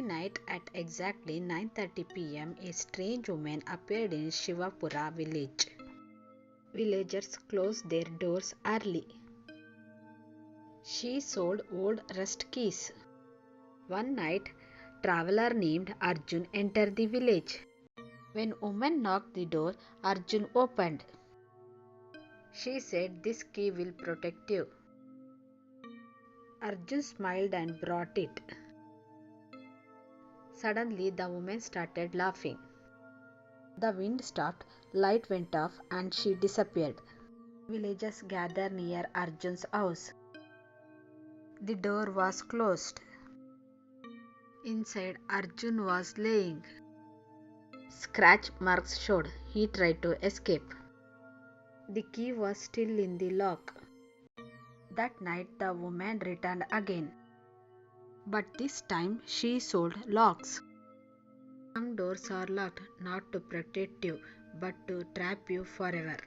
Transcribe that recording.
Every night at exactly 9:30 p.m., a strange woman appeared in Shivapura village. Villagers closed their doors early. She sold old rust keys. One night, traveler named Arjun entered the village. When woman knocked the door, Arjun opened. She said, "This key will protect you." Arjun smiled and brought it. Suddenly, the woman started laughing. The wind stopped, light went off, and she disappeared. Villagers gathered near Arjun's house. The door was closed. Inside, Arjun was laying. Scratch marks showed he tried to escape. The key was still in the lock. That night, the woman returned again. But this time, she sold locks. Some doors are locked not to protect you, but to trap you forever.